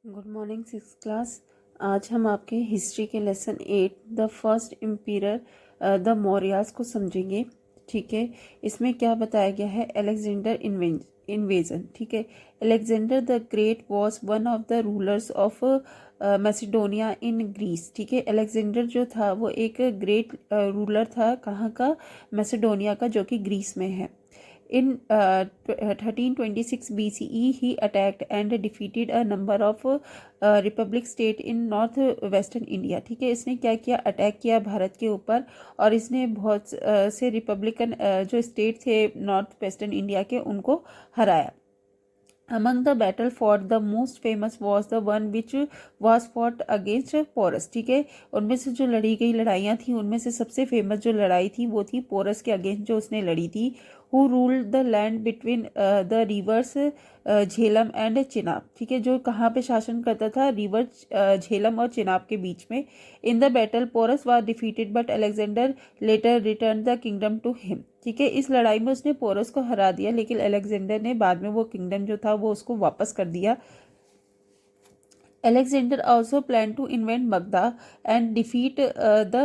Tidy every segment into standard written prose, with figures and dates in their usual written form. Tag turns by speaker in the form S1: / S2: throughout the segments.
S1: Good morning six class. आज हम आपके हिस्ट्री के lesson 8 the first empire the Mauryas को समझेंगे। ठीक है, इसमें क्या बताया गया है? Alexander invasion. ठीक है, Alexander the great was one of the rulers of Macedonia in Greece. ठीक है, अलेक्जेंडर जो था वो एक ग्रेट रूलर था। कहाँ का? मैसिडोनिया का, जो कि ग्रीस में है। In 1326 BCE, he attacked and defeated a number of Republic state in north western India. ठीक है, इसने क्या किया? अटैक किया भारत के ऊपर, और इसने बहुत से रिपब्लिकन जो स्टेट थे नॉर्थ वेस्टर्न इंडिया के, उनको हराया। Among the battle fought, the most famous was the one which was fought against Porus. ठीक है, उनमें से जो लड़ी गई लड़ाइयाँ थी, उनमें से सबसे फेमस जो लड़ाई थी वो थी पोरस के अगेंस्ट, जो उसने लड़ी थी। Who ruled the land between the reverse Jhelum and Chenab. ठीक है, जो कहाँ पे शासन करता था? रिवर झेलम और चिनाब के बीच में। In the battle Porus was defeated but Alexander later return the kingdom to him. ठीक है, इस लड़ाई में उसने पोरस को हरा दिया, लेकिन अलेक्जेंडर ने बाद में वो किंगडम जो था वो उसको वापस कर दिया। Alexander also planned to invade Magda and defeat the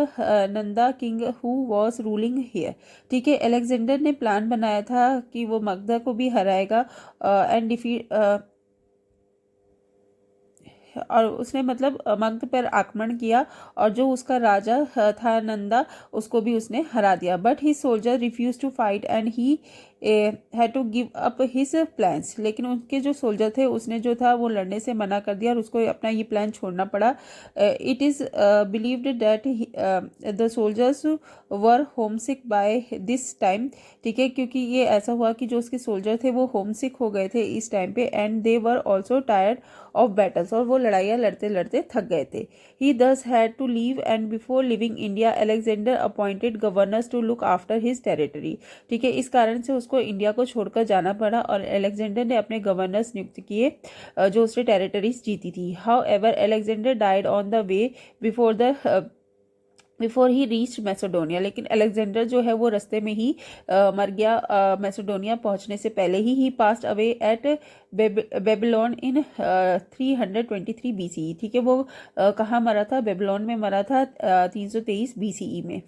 S1: Nanda king who was ruling here। ठीक है, अलेक्जेंडर ने प्लान बनाया था कि वो मगधा को भी हराएगा एंड डिफीट, और उसने मतलब मगध पर आक्रमण किया, और जो उसका राजा था नंदा, उसको भी उसने हरा दिया। But he soldier refuse to fight and he had to give up his plans. लेकिन उनके जो सोल्जर थे, उसने जो था वो लड़ने से मना कर दिया, और उसको अपना ये प्लान छोड़ना पड़ा। It is believed that the soldiers were homesick by this time. ठीक है, क्योंकि ये ऐसा हुआ कि जो उसके सोल्जर थे वो होम सिक हो गए थे इस टाइम पे, and they were also tired of battles, और वो लड़ाइयाँ लड़ते लड़ते थक गए थे। He thus had to leave, and before leaving India Alexander appointed governors to look after his territory. ठीक है, इस कारण से उसको इंडिया को छोड़कर जाना पड़ा, और अलेक्जेंडर ने अपने गवर्नर्स नियुक्त किए जो उसने टेरिटरीज जीती थी। How ever Alexander died on the way before he reach Macedonia. लेकिन अलेक्जेंडर जो है वो रास्ते में ही मर गया, मैसेडोनिया पहुंचने से पहले ही passed away at Babylon in 323 BCE। ठीक है, वो कहाँ मरा था? बेबीलोन में मरा था 323 BCE में।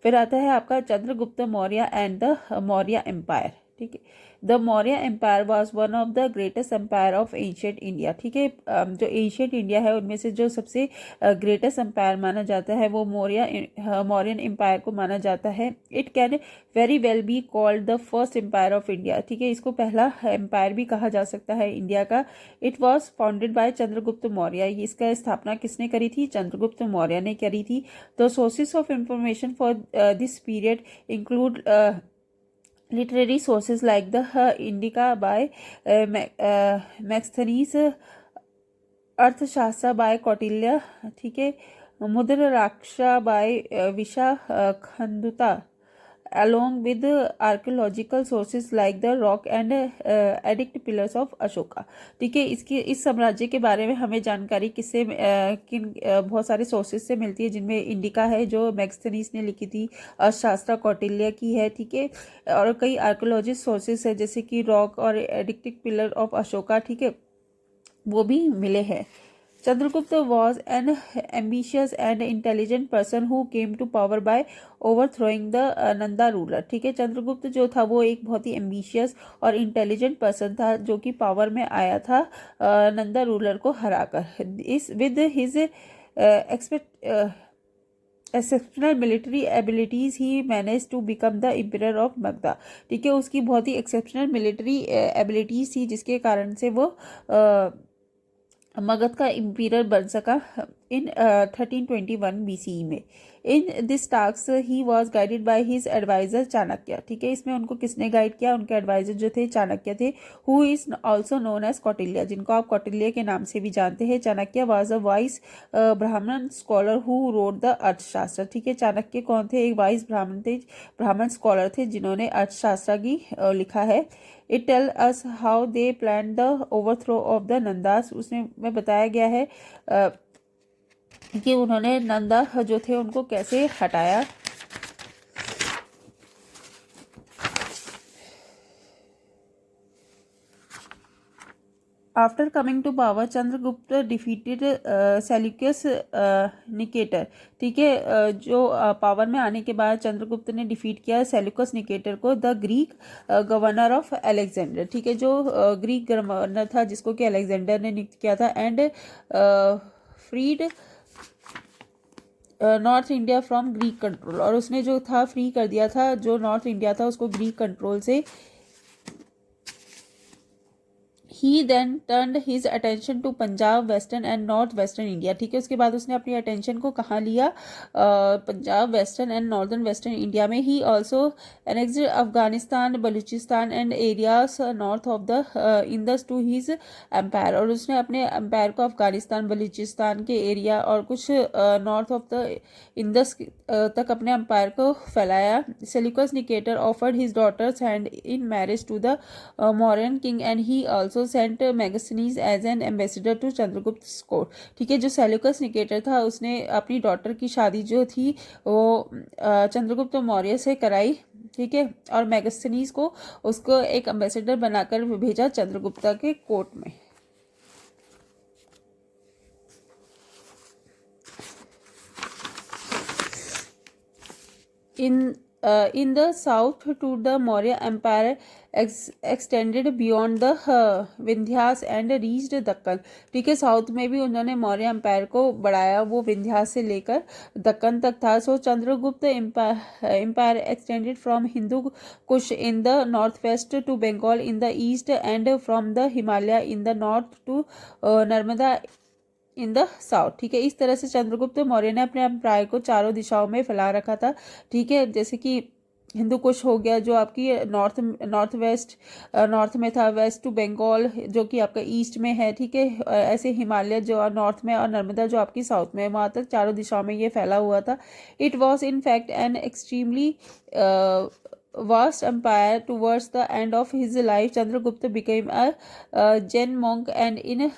S1: फिर आता है आपका Chandragupta Maurya and the Maurya empire. ठीक है, the Maurya empire was one of the greatest empire of ancient India. ठीक है, जो एंशियंट इंडिया है उनमें से जो सबसे ग्रेटेस्ट एम्पायर माना जाता है वो मौर्यन एम्पायर को माना जाता है। It can very well be called the first empire of India. ठीक है, इसको पहला एम्पायर भी कहा जा सकता है इंडिया का। It was founded by Chandragupta Maurya. इसका स्थापना किसने करी थी? चंद्रगुप्त मौर्य ने करी थी। The sources of information for this period include literary sources like the Indica by Megasthenes, अर्थशास्त्र बाय कौटिल्य। ठीक है, मुद्र राक्षा बाय विशा खंडुता, along with archaeological sources like the rock and edict pillars of Ashoka। ठीक है, इसकी इस साम्राज्य के बारे में हमें जानकारी किससे बहुत सारे सोर्सेज से मिलती है, जिनमें इंडिका है जो मैगस्थनीज ने लिखी थी, अर्थशास्त्र कौटिल्य की है। ठीक है, और कई आर्कोलॉजिस्ट सोर्सेज है जैसे कि रॉक और एडिक्टिक पिलर ऑफ अशोका। ठीक है, वो भी मिले हैं। Chandragupta was an ambitious and intelligent person who came to power by overthrowing the Nanda ruler. ठीक है, चंद्रगुप्त जो था वो एक बहुत ही एम्बिशियस और इंटेलिजेंट पर्सन था, जो कि पावर में आया था नंदा रूलर को हराकर। Is with his exceptional military abilities he manage to become the emperor of Magadha. ठीक है, उसकी बहुत ही एक्सेप्शनल मिलिट्री एबिलिटीज थी, जिसके कारण से वो मगध का इम्पीरियर बन सका इन 1321 BCE में। In this task he was guided by his adviser Chanakya. ठीक है, इसमें उनको किसने गाइड किया? उनके एडवाइजर जो थे चाणक्य थे, who is also known as Kautilya, जिनको आप कौटिल्य के नाम से भी जानते हैं। Chanakya was a wise Brahmin scholar who wrote the Arthashastra. ठीक है, चाणक्य कौन थे? एक वाइस ब्राह्मण स्कॉलर थे जिन्होंने अर्थशास्त्र की लिखा है। It tell us how they plan the overthrow of the Nandas. उसमें में बताया गया है कि उन्होंने नंदा जो थे उनको कैसे हटाया। After coming to power Chandragupta defeated Seleucus Nicator, ठीक है। जो पावर में आने के बाद चंद्रगुप्त ने डिफीट किया सेल्यूकस निकेटर को, the Greek governor of Alexander, ठीक है, जो ग्रीक गवर्नर था जिसको कि अलेक्जेंडर ने नियुक्त किया था, and freed north India from Greek control, और उसने जो था फ्री कर दिया था जो नॉर्थ इंडिया था उसको ग्रीक कंट्रोल से। He then turned his attention to Punjab western and north western India, ठीक है। उसके बाद उसने अपनी अटेंशन को कहाँ लिया, Punjab western and northern western India में। He also annexed Afghanistan Baluchistan and areas north of the Indus to his empire, और उसने अपने एम्पायर को अफगानिस्तान बलूचिस्तान के एरिया और कुछ नॉर्थ ऑफ द इंदस तक अपने एम्पायर को फैलाया। Seleucus Nicator offered his daughter's hand in marriage to the Mauryan king and he also sent Megasthenes as an ambassador to Chandragupta court, ठीक है। जो सेल्यूकस निकेटर था उसने अपनी डॉटर की शादी जो थी वो चंद्रगुप्त मौर्य से कराई, ठीक है, और मैगस्थनीज को उसको एक एम्बेसडर बनाकर भेजा चंद्रगुप्ता के कोर्ट में। In the south to the Maurya Empire extended beyond the Vindhyas and reached Deccan, ठीक है। साउथ में भी उन्होंने मौर्य एम्पायर को बढ़ाया, वो विंध्यास से लेकर दक्कन तक था। So Chandragupta empire extended from Hindu Kush in the north west to Bengal in the east and from the Himalaya in the north to Narmada in the south, ठीक है। इस तरह से चंद्रगुप्त मौर्य ने अपने एम्पायर को चारों दिशाओं में फैला रखा था, ठीक है। जैसे कि हिंदू कुश हो गया जो आपकी नॉर्थ वेस्ट नॉर्थ में था, वेस्ट टू बंगाल जो कि आपका ईस्ट में है, ठीक है। ऐसे हिमालय जो नॉर्थ में और नर्मदा जो आपकी साउथ में है, वहाँ तक चारों दिशाओं में ये फैला हुआ था। It was in fact an extremely vast empire. Towards the end of his life Chandragupta became a Jain monk and in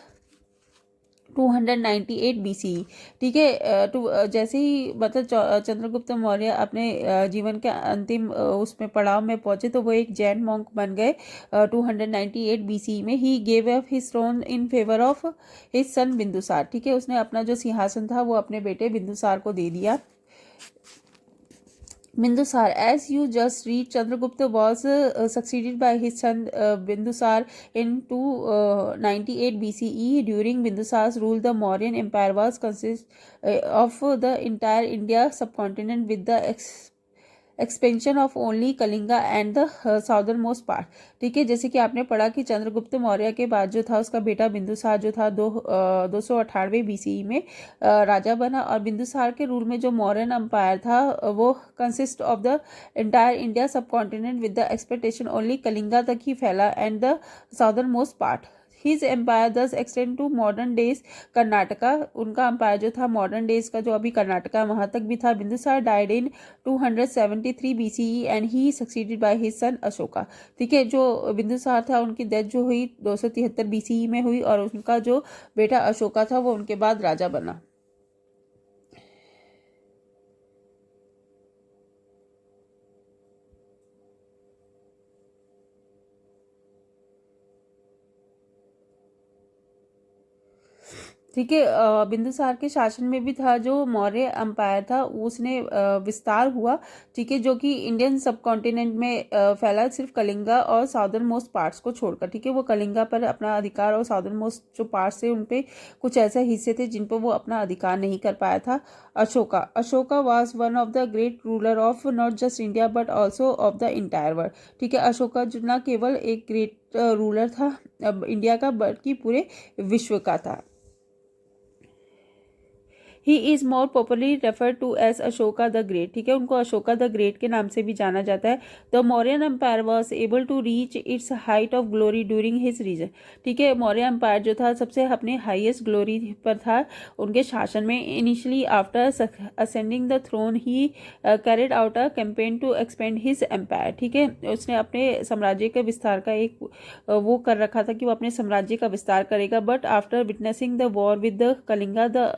S1: 298 BCE, ठीक है। जैसे ही मतलब चंद्रगुप्त मौर्य अपने जीवन के अंतिम उसमें पड़ाव में पहुंचे तो वो एक जैन मॉन्क बन गए 298 BCE में। He gave up his throne in favour of his son Bindusara, ठीक है। उसने अपना जो सिंहासन था वो अपने बेटे बिंदुसार को दे दिया। Bindusar, as you just read, Chandragupta was succeeded by his son Bindusar in 298 BCE. During Bindusar's rule, the Mauryan Empire was consist of the entire India subcontinent with the expansion of only Kalinga and the southern most part, ठीक है। जैसे कि आपने पढ़ा कि चंद्रगुप्त मौर्य के बाद जो था उसका बेटा बिंदुसार जो था 298 BCE में राजा बना, और बिंदुसार के रूल में जो मौर्यन अम्पायर था वो consist of the entire India subcontinent with the expectation only Kalinga तक ही फैला and the southern most part. His empire thus extend to modern days Karnataka, उनका एम्पायर जो था मॉडर्न डेज का जो अभी कर्नाटका वहां तक भी था। Bindusara died in 273 BCE and he succeeded by his son Ashoka, ठीक है। जो बिंदुसार था उनकी डेथ जो हुई 273 BCE में हुई और उनका जो बेटा अशोका था वो उनके बाद राजा बना। ठीक है। बिंदुसार के शासन में भी था जो मौर्य एम्पायर था उसने विस्तार हुआ, ठीक है, जो कि इंडियन सब कॉन्टिनेंट में फैला सिर्फ कलिंगा और साउदर्न मोस्ट पार्ट्स को छोड़कर, ठीक है। वो कलिंगा पर अपना अधिकार और साउदर्न मोस्ट जो पार्ट्स थे उन पे कुछ ऐसे हिस्से थे जिन पर वो अपना अधिकार नहीं कर पाया था। Ashoka was one of the great ruler of not just India but also of the entire world, ठीक है। अशोका जो न केवल एक ग्रेट रूलर था इंडिया का बल्कि पूरे विश्व का था। He is more popularly refer to as Ashoka the great, ठीक है। उनको अशोका द ग्रेट के नाम से भी जाना जाता है। The Mauryan empire was able to reach its height of glory during his reign, ठीक है। मौर्य एम्पायर जो था सबसे अपने हाईएस्ट ग्लोरी पर था उनके शासन में। Initially after ascending the throne he carried out a campaign to expand his empire, ठीक है। उसने अपने साम्राज्य के विस्तार का एक वो कर रखा था कि वो अपने साम्राज्य का विस्तार करेगा। But after witnessing the war with the Kalinga the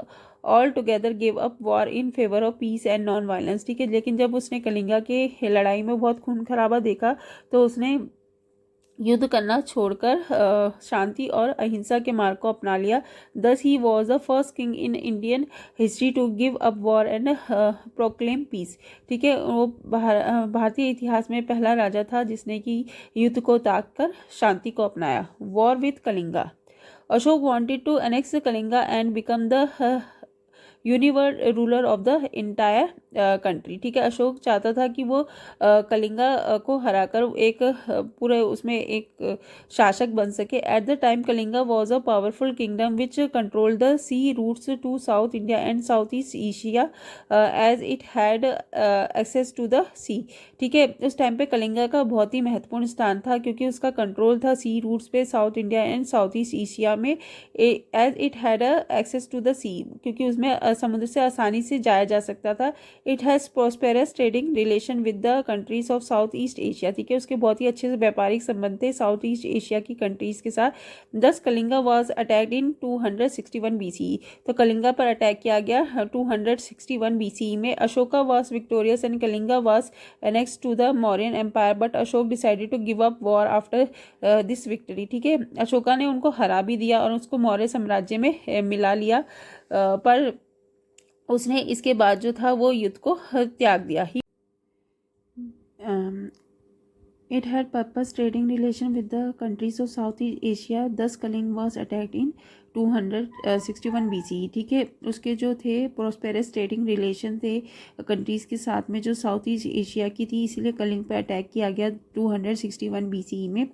S1: all together give up war in favour of peace and non violence, ठीक है। लेकिन जब उसने कलिंगा के लड़ाई में बहुत खून खराबा देखा तो उसने युद्ध करना छोड़कर शांति और अहिंसा के मार्ग को अपना लिया। Thus he was the first king in Indian history to give up war and proclaim peace. ठीक है, वो भारतीय इतिहास में पहला राजा था जिसने कि युद्ध को त्याग कर शांति को अपनाया। War with Kalinga. Ashok wanted to annex Kalinga and become the universe ruler of the entire country. ठीक है, अशोक चाहता था कि वो कलिंगा को हराकर एक पूरे उसमें एक शासक बन सके। At the time Kalinga was a powerful kingdom which control the sea routes to south India and south east Asia as it had access to the sea. ठीक है, उस टाइम पे कलिंगा का बहुत ही महत्वपूर्ण स्थान था क्योंकि उसका कंट्रोल था सी रूट्स पे south India and south east Asia में, as it had access to the sea, क्योंकि उसमें समुद्र से आसानी से जाया जा सकता था। It has prosperous trading relation with the countries of south east Asia. ठीक है, उसके बहुत ही अच्छे से व्यापारिक संबंध थे साउथ ईस्ट एशिया की कंट्रीज के साथ। दस Kalinga was attacked in 261 BCE। तो कलिंगा पर अटैक किया गया 261 BCE में। Ashoka was victorious and Kalinga was next to the Mauryan empire, but Ashok decided to give up war after this victory. ठीक है, अशोका ने उनको हरा भी दिया और उसको मौर्य साम्राज्य में मिला लिया, पर उसने इसके बाद जो था वो युद्ध को त्याग दिया। ही It had purpose trading relation with the countries of Southeast Asia. Thus Kaling was attacked in 261 BCE। ठीक है, उसके जो थे प्रोस्पेरस ट्रेडिंग रिलेशन थे कंट्रीज़ के साथ में जो साउथ ईस्ट एशिया की थी, इसीलिए कलिंग पर अटैक किया गया 261 BCE में।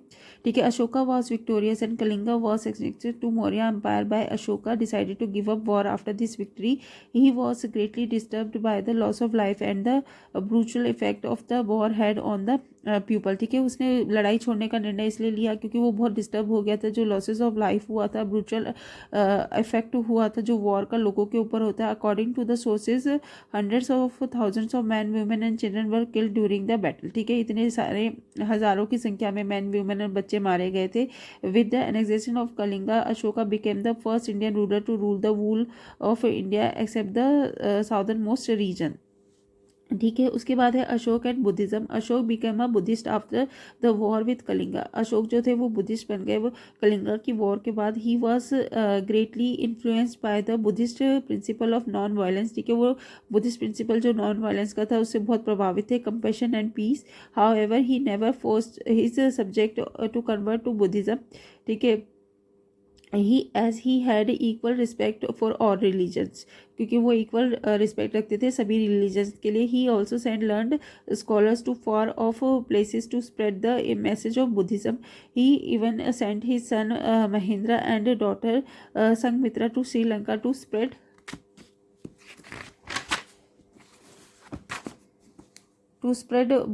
S1: ठीक है, Ashoka was victorious and Kalinga was एक्सनेक्टेड to Maurya empire by Ashoka decided to give up war after this victory. He was greatly disturbed by the loss of life and the brutal effect of the war had on the people. ठीक है, उसने लड़ाई छोड़ने का निर्णय इसलिए लिया क्योंकि वो बहुत डिस्टर्ब हो गया था। जो लॉसेस ऑफ लाइफ हुआ था, ब्रूचुअल इफेक्ट हुआ था जो वॉर का लोगों के ऊपर होता है। According to the sources hundreds of thousands of man women and children were killed during the battle. ठीक है, इतने सारे हजारों की संख्या में मैन वुमेन और बच्चे मारे गए थे। With the annexation of Kalinga Ashoka became the first Indian ruler to rule the whole of India except the southern most region. ठीक है, उसके बाद है Ashok and Buddhism. Ashok became a Buddhist after the war with Kalinga. Ashok जो थे वो बुद्धिस्ट बन गए वो कलिंगा की वॉर के बाद। He was greatly influenced by the Buddhist principle of non violence. ठीक है, वो बुद्धिस्ट प्रिंसिपल जो नॉन वायलेंस का था उससे बहुत प्रभावित थे। Compassion and peace. However he never forced his subject to convert to Buddhism. ठीक है, he had equal respect for all religions, क्योंकि वो इक्वल रिस्पेक्ट रखते थे सभी रिलीजन्स के लिए। He also send learned scholars to far off places to spread the message of Buddhism. He even sent his son Mahendra and daughter Sanghamitra to Sri Lanka to spread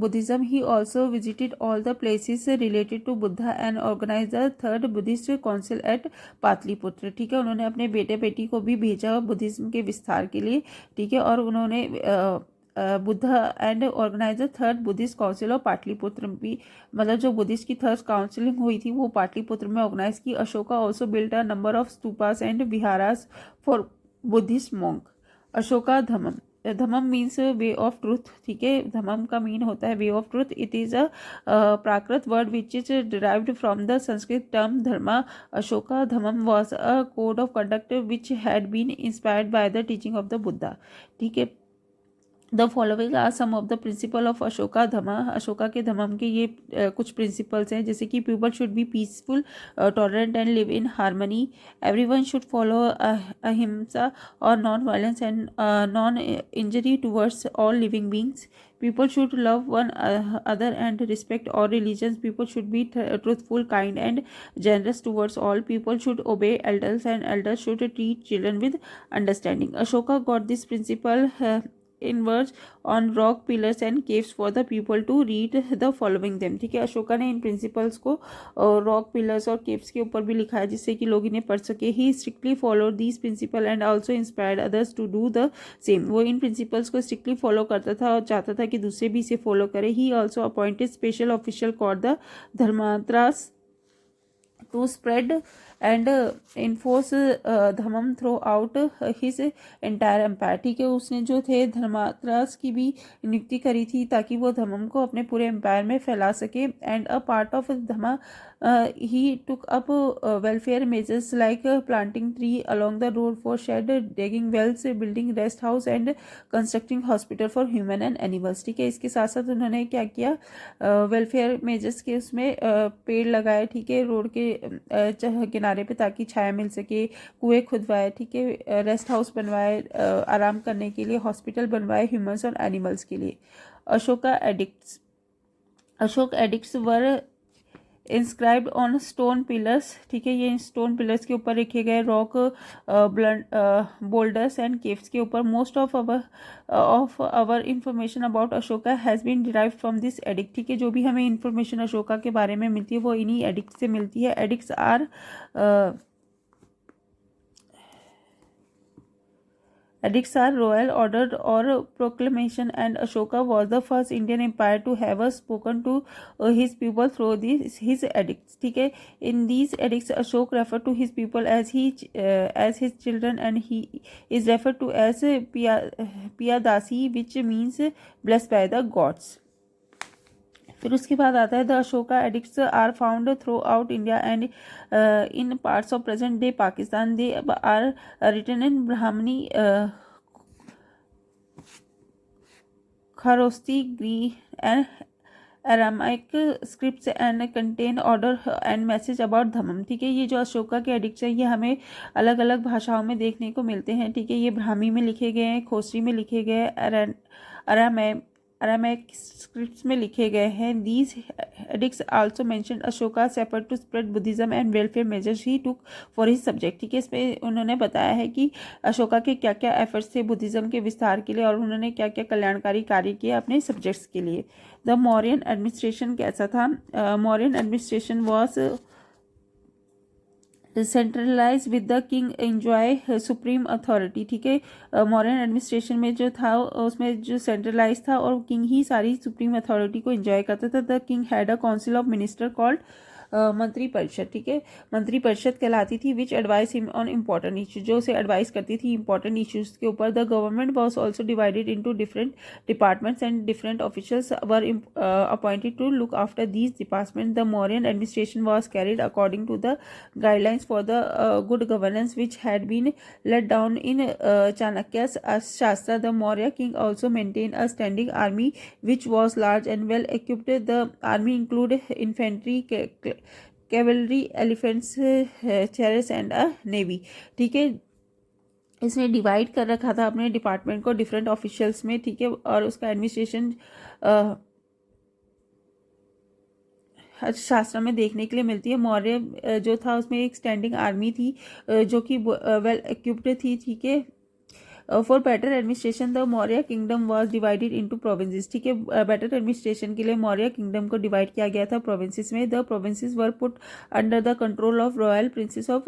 S1: Buddhism. He also visited all the places related to Buddha and organized the third Buddhist council at Pataliputra. ठीक है, उन्होंने अपने बेटे बेटी को भी भेजा Buddhism के विस्तार के लिए। ठीक है, और उन्होंने Buddha and organise third Buddhist council of Pataliputra भी, मतलब जो बुद्धिस्ट की थर्ड काउंसिलिंग हुई थी वो पाटलिपुत्र में ऑर्गेनाइज की। Ashoka also built a number of stupas and viharas for Buddhist monk. Ashoka Dhamma. Dhamma means way of truth. ठीक है, धम्म का मीन होता है way of truth. It is a Prakrit word which is derived from the Sanskrit term dharma. Ashoka Dhamma was a code of conduct which had been inspired by the teaching of the Buddha. ठीक है, the following are some of the principle of Ashoka धम्म। अशोका के धम्म के ये कुछ principles हैं, जैसे कि people should be peaceful, tolerant and live in harmony. Everyone should follow अहिंसा और non violence and non injury towards all living beings. People should love one other and respect all religions. People should be truthful, kind, and generous towards all. People should obey elders, and elders should treat children with understanding. Ashoka got this principle in words on rock pillars and caves for the people to read the following them। ठीक है, अशोका ने इन principles को rock pillars और caves के ऊपर भी लिखा है जिससे कि लोग इन्हें पढ़ सके। He strictly followed these principle and also inspired others to do the same. वो इन प्रिंसिपल्स को स्ट्रिक्टली फॉलो करता था और चाहता था कि दूसरे भी इसे फॉलो करें। He also appointed special official called the Dharmatras to spread and enforce Dharmam throughout his entire empire. ठीक है, उसने जो थे धर्मात्रास की भी नियुक्ति करी थी ताकि वो धर्मम को अपने पूरे एम्पायर में फैला सके। And a part of Dharma he took up welfare measures like planting tree along the road for shed, digging wells, building rest house and constructing hospital for human and animals। ठीक है, इसके साथ साथ उन्होंने क्या किया, वेलफेयर मेजर्स के उसमें पेड़ लगाए, ठीक है, रोड के किनारे पे ताकि छाया मिल सके, कुएं खुदवाए, ठीक है, रेस्ट हाउस बनवाए आराम करने के लिए, हॉस्पिटल बनवाए ह्यूमंस और एनिमल्स के लिए। Ashok addicts were inscribed on stone pillars. ठीक है, ये स्टोन पिलर्स के ऊपर लिखे गए रॉक बोल्डर्स एंड केव्स के ऊपर। Most of our information about Ashoka has been derived from this edict. ठीक है, जो भी हमें इंफॉर्मेशन अशोका के बारे में मिलती है वो इन्हीं एडिक्ट से मिलती है। Edicts are royal order or proclamation, and Ashoka was the first Indian empire to have spoken to his people through his edicts। ठीक है, in these edicts Ashok referred to his people as his children, and he is referred to as Piyadasi, which means blessed by the gods। फिर उसके बाद आता है the Ashoka edicts are found throughout India and in parts of present day Pakistan. They are written in Brahmani, Kharosthi, Greek and Aramaic scripts and contain order and message about Dharmam. ठीक है, ये जो अशोका के एडिक्ट्स हैं ये हमें अलग अलग भाषाओं में देखने को मिलते हैं। ठीक है, ये ब्राह्मी में लिखे गए हैं, खोसरी में लिखे गए, अरामैक स्क्रिप्ट्स में लिखे गए हैं। These edicts also mention Ashoka's effort to spread Buddhism and welfare measures he took for his subject. ठीक है, इसमें उन्होंने बताया है कि अशोका के क्या क्या एफर्ट्स थे बुद्धिज्म के विस्तार के लिए और उन्होंने क्या क्या कल्याणकारी कार्य किए अपने सब्जेक्ट्स के लिए। द मौर्यन एडमिनिस्ट्रेशन कैसा था? Mauryan administration was centralise with the king enjoy supreme authority. ठीक है, मॉडर्न एडमिनिस्ट्रेशन में जो था उसमें जो सेंट्रलाइज था और किंग ही सारी सुप्रीम अथॉरिटी को एंजॉय करता था। The king had a council of minister called Mantri Parishad. ठीक है, मंत्री परिषद कहलाती थी, which advise him on important issues, जो उसे एडवाइस करती थी इंपॉर्टेंट इशूज के ऊपर। The government was also divided into different departments and different officials were appointed to look after these department. The Mauryan administration was carried according to the guidelines for the good governance which had been laid down in Chanakya's Shastra. The Maurya king also maintained a standing army which was large and well equipped. The army included infantry, cavalry, elephants, chariots and a navy। ठीक है, इसने divide कर रखा था अपने department को different officials में। ठीक है, और उसका एडमिनिस्ट्रेशन शास्त्र में देखने के लिए मिलती है। मौर्य जो था उसमें एक स्टैंडिंग आर्मी थी जो कि वेल इक्विप्ड थी। ठीक है, for better administration the Maurya kingdom was divided into provinces. ठीक है, बेटर एडमिनिस्ट्रेशन के लिए मौर्य किंगडम को डिवाइड किया गया था प्रोविंसेस में। The provinces were put under the control of royal princes of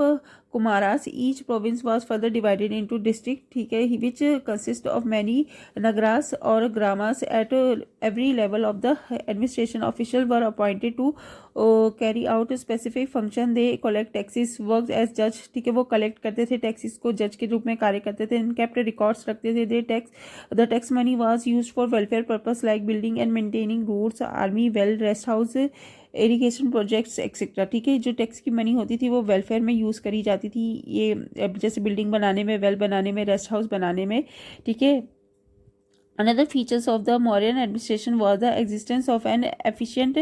S1: Kumaras. Each province was further divided into district. ठीक है, which consist of many nagaras और gramas at every level of the administration. Official were appointed to carry out specific function. They collect taxes, work as जज। ठीक है, वो collect करते थे taxes को, जज के रूप में कार्य करते थे। केप्ट रिकॉर्ड्स रखते थे। The tax money was used for welfare purpose like building and maintaining roads, army, well, rest house, irrigation projects etcetera. ठीक है, जो टैक्स की मनी होती थी वो वेलफेयर में यूज़ करी जाती थी, ये जैसे बिल्डिंग बनाने में, वेल बनाने में, रेस्ट हाउस बनाने में। ठीक है, another features of the Mauryan administration was the existence of an efficient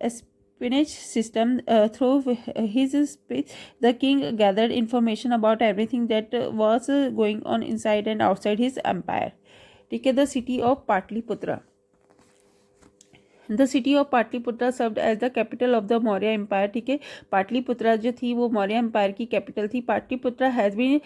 S1: espionage system. Through his speech, the king gathered information about everything that was going on inside and outside his empire. ठीक है, the city of Patliputra. The city of Pataliputra served as the capital of the Maurya empire. ठीक है, पाटलिपुत्रा जो थी वो Maurya empire की capital थी। Pataliputra has been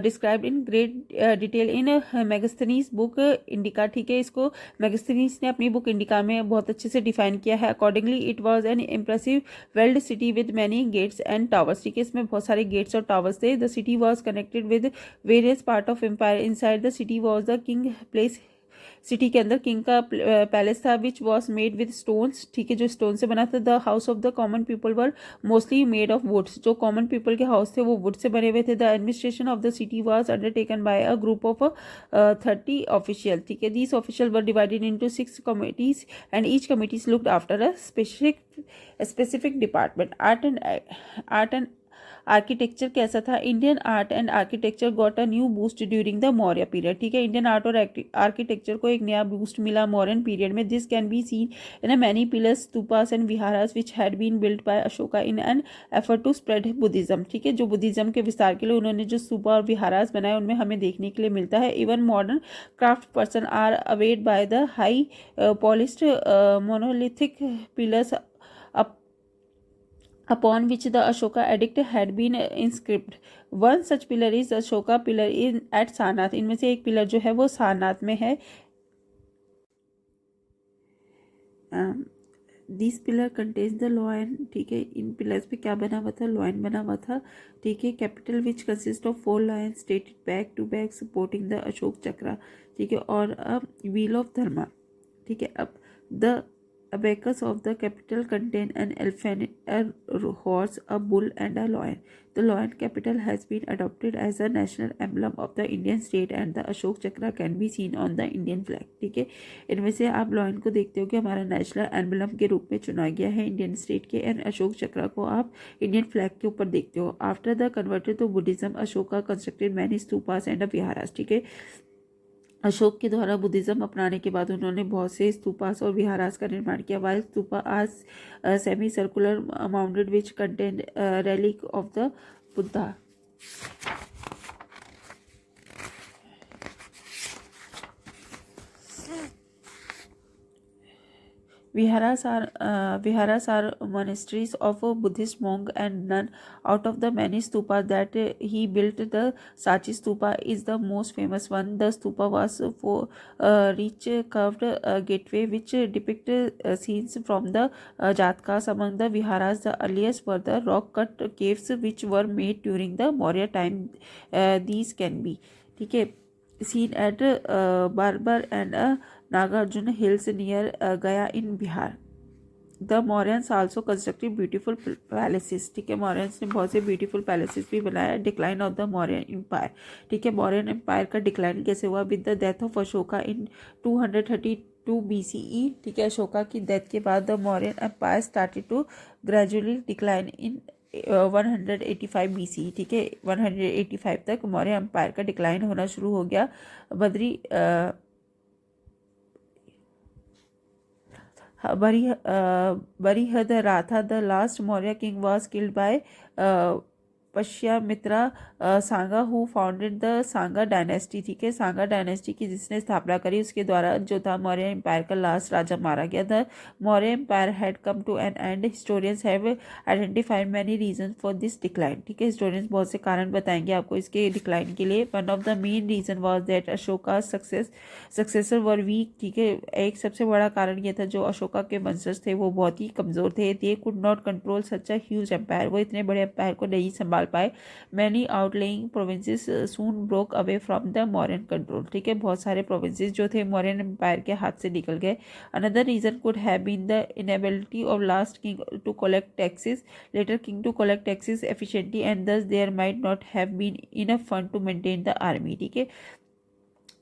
S1: described in great detail in Megasthenes book Indica. ठीक है, इसको मेगास्थनीज ने अपनी बुक इंडिका में बहुत अच्छे से डिफाइन किया है। Accordingly it was an impressive walled city with many gates and towers. ठीक है, इसमें बहुत सारे गेट्स और टावर्स थे। The city was connected with various part of empire. Inside the city was the king place city के अंदर king का पैलेस था which was made with stones, ठीक है, जो स्टोन से बना था। The house of the common people were mostly made of woods, जो कॉमन पीपल के हाउस थे वो वुड से बने हुए थे। The administration of the city was undertaken by a group of 30 official, ठीक है। These official were divided into 6 committees and each committees looked after a specific department. Art and architecture कैसा था? Indian art and architecture got a new boost during the Maurya period, ठीक है। Indian art और architecture को एक नया boost मिला Mauryan period में। This can be seen in a many pillars, stupas and viharas which had been built by Ashoka in an effort to spread Buddhism, ठीक है। जो बुद्धिज्म के विस्तार के लिए उन्होंने जो स्तूपा और विहारास बनाए उनमें हमें देखने के लिए मिलता है। Even modern craft person are awed by the high polished monolithic pillars upon which the Ashoka edict had been inscribed. One such pillar is Ashoka pillar in at Sarnath. इनमें से एक पिलर जो है वो सारनाथ में है। This pillar contains the lion, ठीक है। इन पिलर्स पे क्या बना हुआ था? लॉयन बना हुआ था, ठीक है। Capital which consist of 4 lion stated back to back supporting the Ashok chakra, ठीक है। और अब व्हील ऑफ धर्मा, ठीक है। अब the abacus of the capital contain an elephant, a horse, a bull and a lion. The lion capital has been adopted as a national emblem of the Indian state and the Ashok Chakra can be seen on the Indian flag, ठीक है। इनमें से आप lion को देखते हो कि हमारा नेशनल एम्बलम के रूप में चुना गया है इंडियन स्टेट के, एंड अशोक चक्रा को आप इंडियन फ्लैग के ऊपर देखते हो। After the converted to Buddhism Ashoka constructed many stupas and viharas, ठीक है। अशोक के द्वारा बुद्धिज्म अपनाने के बाद उन्होंने बहुत से स्तूपास और विहारास का निर्माण किया। वाइल स्तूपा आज semi circular mounted which contain relic of the Buddha. Viharas are monasteries of Buddhist monk and nun. Out of the many stupas that he built, the Sachi stupa is the most famous one. The stupa was for rich curved gateway which depict scenes from the Jatkas. Among the viharas, the earliest were the rock cut caves which were made during the Maurya time. These can be, ठीक है, seen at Barbar and Nagarjuna hills near Gaya in Bihar. The Mauryans also constructed beautiful palaces, ठीक है। Mauryans ने बहुत से beautiful palaces भी बनाया। Decline of the Mauryan Empire, ठीक है। Mauryan Empire का decline कैसे हुआ? With the death of Ashoka in 232 BCE, ठीक है। अशोका की डेथ के बाद the Mauryan Empire started to gradually decline in 185 BC, ठीक है। 185 तक मौर्य एम्पायर का डिक्लाइन होना शुरू हो गया। Barihadrata, the last Maurya king, was killed by Pushyamitra Sangha who founded the Sangha dynasty, ठीक है। सांगा डायनेस्टी की जिसने स्थापना करी उसके द्वारा जो था मौर्य एम्पायर का लास्ट राजा मारा गया था। Maurya empire had come to an end. Historians have identified many reason for this decline, ठीक है। हिस्टोरियंस बहुत से कारण बताएंगे आपको इसके डिक्लाइन के लिए। One of the main reason was that Ashoka successor were weak, ठीक है। एक सबसे बड़ा कारण यह था जो अशोका के वंशज थे वो बहुत ही कमज़ोर थे। They could not control such a huge empire, वो इतने बड़े एम्पायर को नहीं संभाल पाए। Many outlying provinces soon broke away from the Mauryan control, ठीक है। बहुत सारे प्रोविंसेस जो थे मौर्यन एम्पायर के हाथ से निकल गए। Another reason could have been the inability of last king to collect taxes, later king to collect taxes efficiently and thus there might not have been enough fund to maintain the army, ठीक है।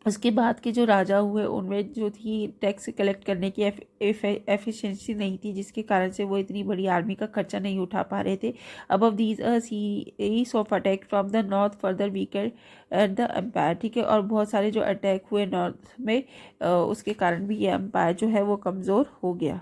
S1: उसके बाद के जो राजा हुए उनमें जो थी टैक्स कलेक्ट करने की एफिशिएंसी नहीं थी, जिसके कारण से वो इतनी बड़ी आर्मी का खर्चा नहीं उठा पा रहे थे। Above these series of attack from the north further weaker at the empire, ठीक है। और बहुत सारे जो अटैक हुए नॉर्थ में उसके कारण भी ये एम्पायर जो है वो कमज़ोर हो गया।